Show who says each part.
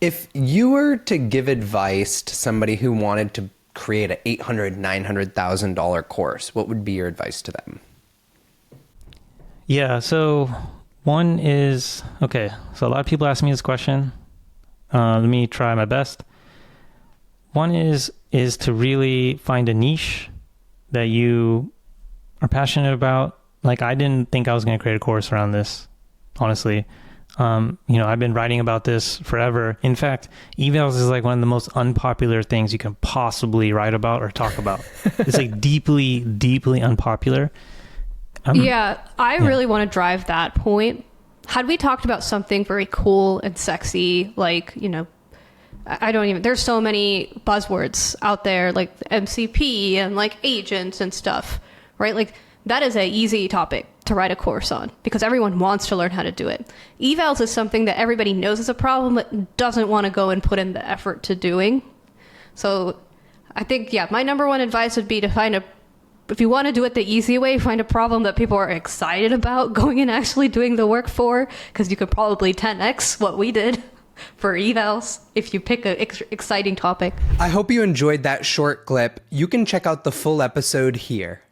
Speaker 1: If you were to give advice to somebody who wanted to create a $800,000, $900,000 course, what would be your advice to them?
Speaker 2: Yeah, so one is, okay, so a lot of people ask me this question. Let me try my best. One is to really find a niche that you are passionate about. Like, I didn't think I was going to create a course around this, honestly. I've been writing about this forever. In fact, evals is like one of the most unpopular things you can possibly write about or talk about. It's like deeply, deeply unpopular.
Speaker 3: I really want to drive that point. Had we talked about something very cool and sexy, like, there's so many buzzwords out there, like MCP and like agents and stuff, right? Like, that is a easy topic to write a course on because everyone wants to learn how to do it. Evals is something that everybody knows is a problem but doesn't want to go and put in the effort to doing. So I think, my number one advice would be to if you want to do it the easy way, find a problem that people are excited about going and actually doing the work for, because you could probably 10x what we did for evals if you pick an exciting topic.
Speaker 1: I hope you enjoyed that short clip. You can check out the full episode here.